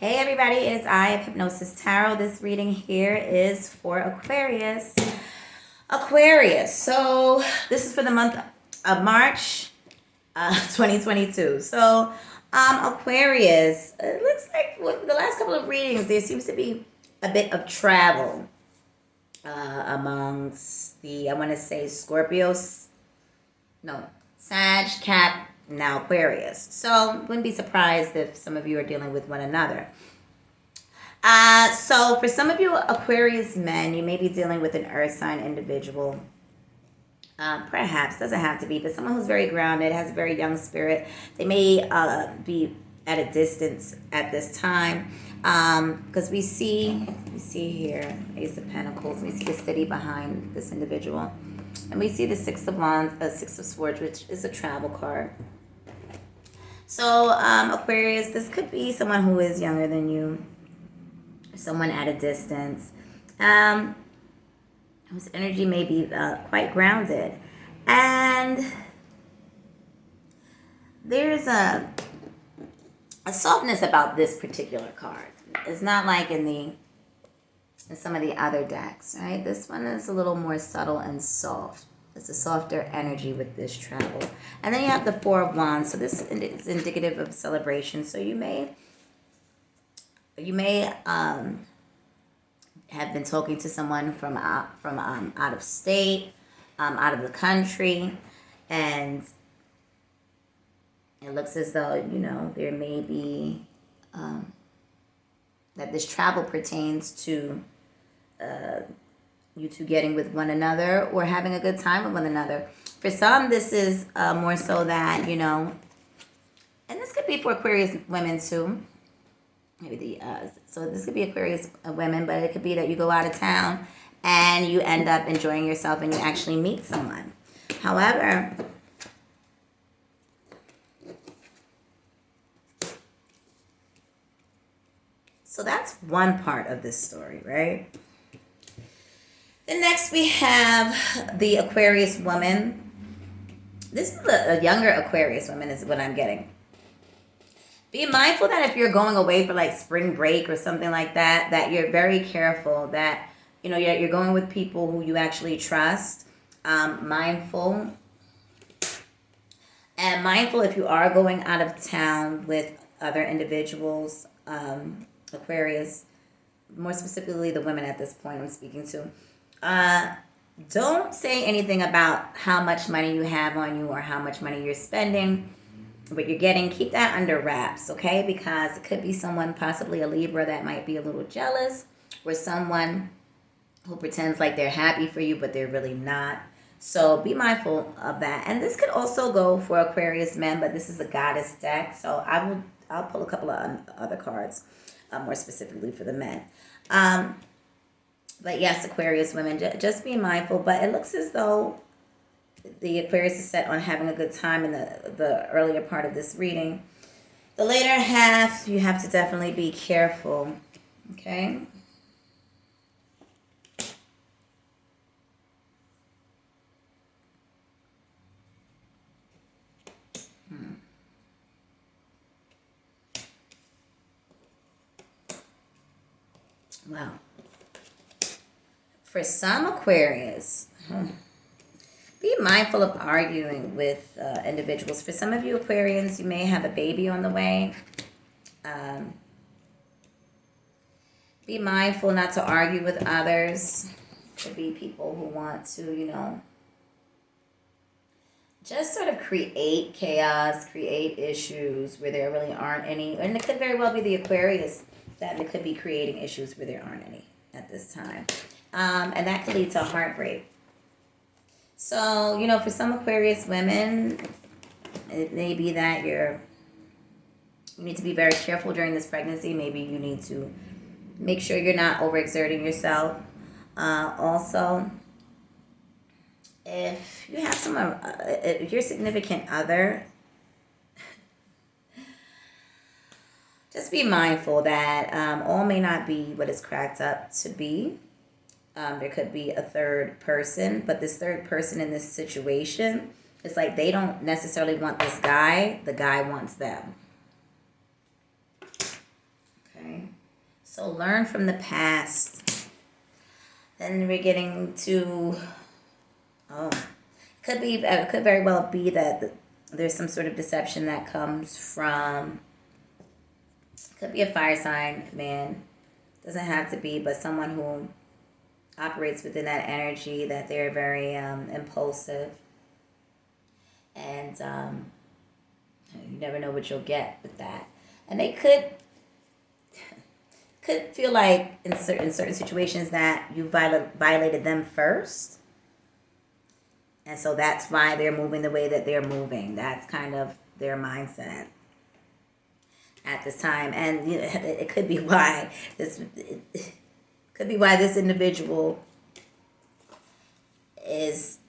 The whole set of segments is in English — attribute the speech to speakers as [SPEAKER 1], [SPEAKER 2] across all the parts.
[SPEAKER 1] Hey everybody, it's I of Hypnosis Tarot. This reading here is for Aquarius. Aquarius. So this is for the month of March 2022. So Aquarius, it looks like with the last couple of readings, there seems to be a bit of travel amongst the, I want to say Scorpios, no, Sag, Cap, now Aquarius. So wouldn't be surprised if some of you are dealing with one another. So for some of you Aquarius men, you may be dealing with an earth sign individual. Perhaps, doesn't have to be, but someone who's very grounded, has a very young spirit. They may be at a distance at this time. Because we see here, Ace of Pentacles, we see the city behind this individual. And we see the Six of Wands, Six of Swords, which is a travel card. So, Aquarius, this could be someone who is younger than you, someone at a distance, whose energy may be quite grounded. And there's a softness about this particular card. It's not like in some of the other decks, right? This one is a little more subtle and soft. It's a softer energy with this travel. And then you have the Four of Wands. So this is indicative of celebration. So you may have been talking to someone from out of state, out of the country, and it looks as though, there may be that this travel pertains to you two getting with one another or having a good time with one another. For some, this is more so that, and this could be for Aquarius women too. Maybe so this could be Aquarius women, but it could be that you go out of town and you end up enjoying yourself and you actually meet someone. However, so that's one part of this story, right? Then next we have the Aquarius woman. This is a younger Aquarius woman is what I'm getting. Be mindful that if you're going away for like spring break or something like that, that you're very careful that, you're going with people who you actually trust. Mindful. And mindful if you are going out of town with other individuals, Aquarius, more specifically the women at this point I'm speaking to. Don't say anything about how much money you have on you or how much money you're spending, what you're getting. Keep that under wraps, okay? Because it could be someone, possibly a Libra, that might be a little jealous, or someone who pretends like they're happy for you, but they're really not. So be mindful of that. And this could also go for Aquarius men, but this is a goddess deck, so I'll pull a couple of other cards, more specifically for the men. But yes, Aquarius women, just be mindful. But it looks as though the Aquarius is set on having a good time in the earlier part of this reading. The later half, you have to definitely be careful, okay? Well, for some Aquarius, be mindful of arguing with individuals. For some of you Aquarians, you may have a baby on the way. Be mindful not to argue with others. Could be people who want to, just sort of create chaos, create issues where there really aren't any. And it could very well be the Aquarius that it could be creating issues where there aren't any at this time. And that could lead to heartbreak. So, for some Aquarius women, it may be that you need to be very careful during this pregnancy. Maybe you need to make sure you're not overexerting yourself. Also, if you have someone, if your significant other, just be mindful that all may not be what it's cracked up to be. There could be a third person, but this third person in this situation, it's like they don't necessarily want this guy. The guy wants them. Okay. So learn from the past. Then we're getting to, could very well be that there's some sort of deception that comes from, could be a fire sign man, doesn't have to be, but someone who operates within that energy, that they're very impulsive, and you never know what you'll get with that. And they could feel like in certain situations that you violated them first, and so that's why they're moving the way that they're moving. That's kind of their mindset at this time, and you know, it could be why this individual is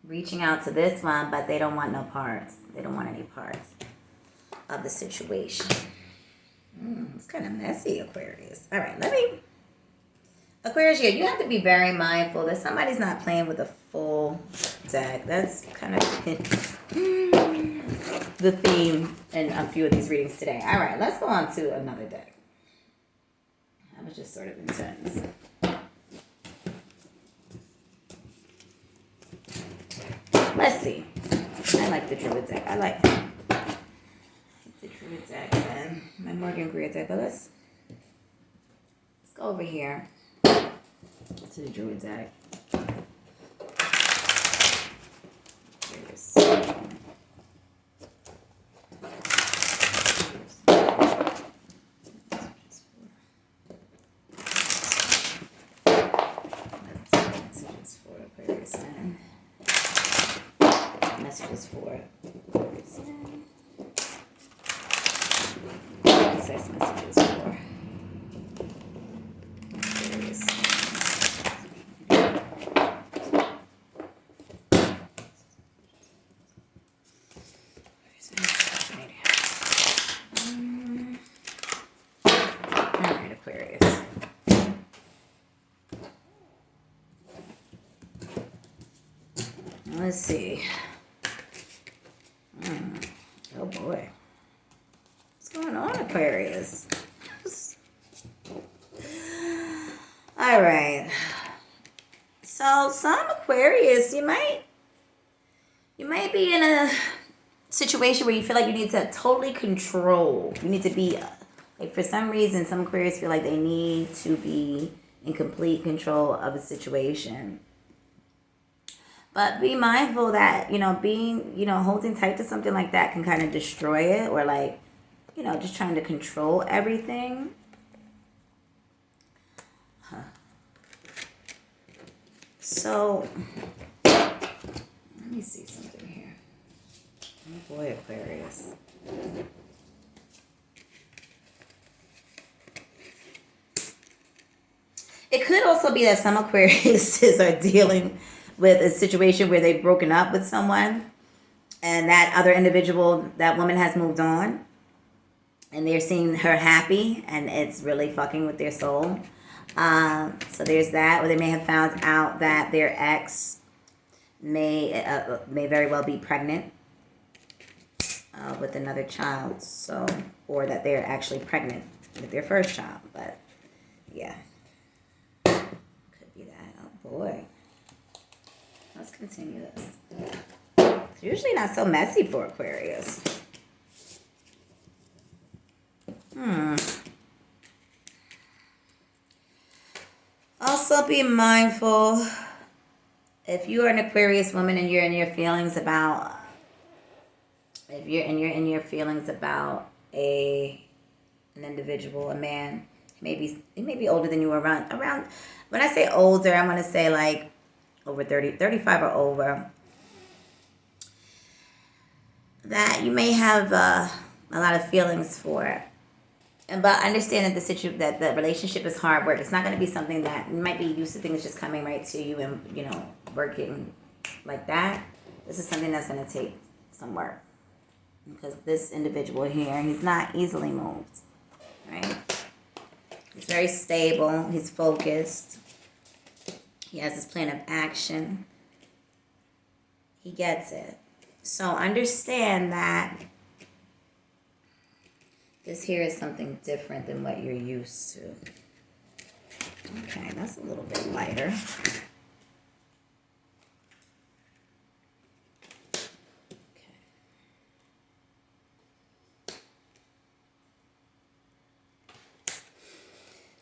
[SPEAKER 1] reaching out to this one, but they don't want no parts. They don't want any parts of the situation. It's kind of messy, Aquarius. All right, Aquarius, yeah, you have to be very mindful that somebody's not playing with a full deck. That's kind of the theme in a few of these readings today. All right, let's go on to another deck. That was just sort of intense. Let's see. I like the Druid deck. I like the Druid deck and my Morgan Greer deck. But let's go over here to the Druid deck. Messages for access messages for Aquarius. Alright, Aquarius. Let's see. Oh boy. What's going on, Aquarius? All right. So some Aquarius, you might be in a situation where you feel like you need to totally control. You need to be like, for some reason, some Aquarius feel like they need to be in complete control of a situation. But be mindful that, holding tight to something like that can kind of destroy it, or like, just trying to control everything. So, let me see something here. Oh boy, Aquarius. It could also be that some Aquariuses are dealing with a situation where they've broken up with someone and that other individual, that woman has moved on and they're seeing her happy and it's really fucking with their soul. So there's that. Or they may have found out that their ex may very well be pregnant with another child. So, or that they're actually pregnant with their first child. But yeah, could be that. Oh boy. Let's continue this. It's usually not so messy for Aquarius. Also be mindful if you are an Aquarius woman and you're in your feelings about, an individual, a man, he may be older than you, around. When I say older, I want to say like over 30, 35 or over, that you may have a lot of feelings for. But understand that that the relationship is hard work. It's not going to be something that you might be used to, things just coming right to you and, working like that. This is something that's going to take some work. Because this individual here, he's not easily moved, right? He's very stable. He's focused. He has his plan of action. He gets it. So understand that This here is something different than what you're used to. Okay, that's a little bit lighter.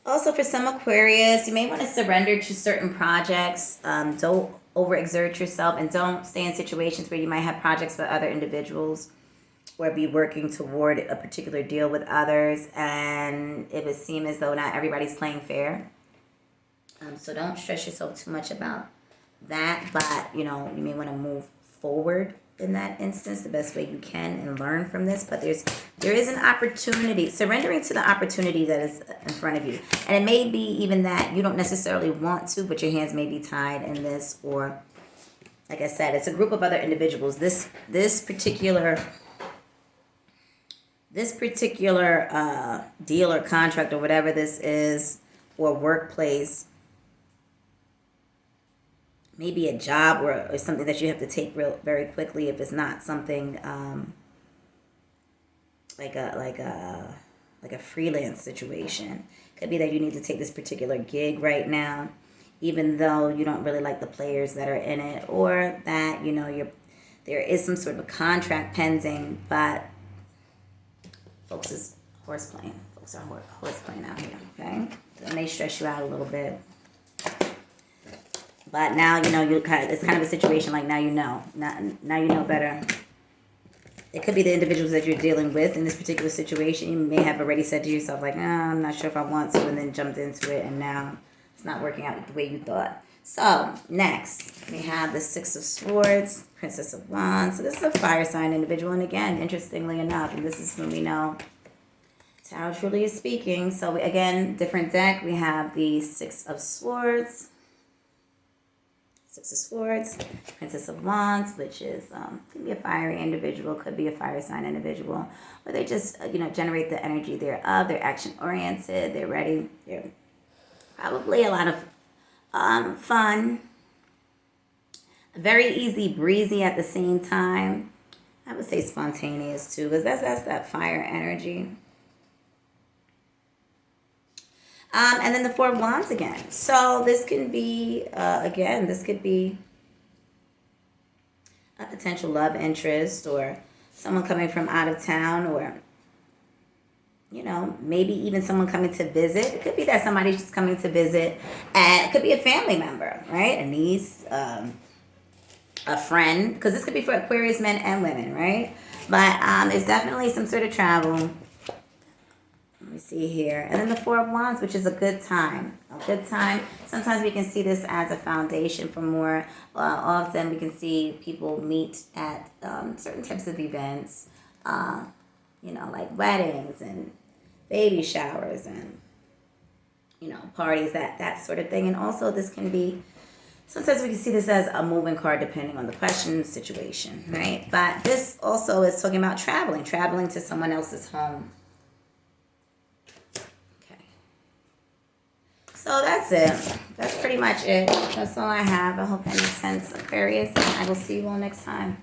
[SPEAKER 1] Also, for some Aquarius, you may want to surrender to certain projects. Don't overexert yourself, and don't stay in situations where you might have projects with other individuals or be working toward a particular deal with others, and it would seem as though not everybody's playing fair. So don't stress yourself too much about that, but you may want to move forward in that instance the best way you can and learn from this. But there is an opportunity, surrendering to the opportunity that is in front of you, and it may be even that you don't necessarily want to, but your hands may be tied in this, or like I said, it's a group of other individuals. This particular deal or contract or whatever this is, or workplace, maybe a job or something that you have to take very quickly if it's not something like a freelance situation. Could be that you need to take this particular gig right now, even though you don't really like the players that are in it, or that there is some sort of contract pending, but folks is horseplaying. Folks are horseplaying out here. Okay, it may stress you out a little bit. But now it's kind of a situation like now you know better. It could be the individuals that you're dealing with in this particular situation. You may have already said to yourself like, I'm not sure if I want to, and then jumped into it, and now it's not working out the way you thought. So next we have the Six of Swords, Princess of Wands. So this is a fire sign individual, and again, interestingly enough, and this is when we know Tarot truly is speaking. So again, different deck. We have the Six of Swords. Six of Swords, Princess of Wands, which is could be a fiery individual, could be a fire sign individual, or they just generate the energy thereof. They're action oriented. They're ready. They're probably a lot of fun, very easy breezy at the same time. I would say spontaneous too, because that's that fire energy. And then the Four of Wands again. So this can be, this could be a potential love interest, or someone coming from out of town, or, maybe even someone coming to visit. It could be that somebody's just coming to visit, and it could be a family member, right? A niece, a friend, because this could be for Aquarius men and women, right? But it's definitely some sort of travel. Let me see here. And then the Four of Wands, which is a good time. A good time. Sometimes we can see this as a foundation for more. Often we can see people meet at certain types of events, like weddings and baby showers and, parties, that sort of thing. And also this can be, sometimes we can see this as a moving card depending on the question, situation, right? But this also is talking about traveling to someone else's home. So that's it. That's pretty much it. That's all I have. I hope that makes sense, Aquarius. I will see you all next time.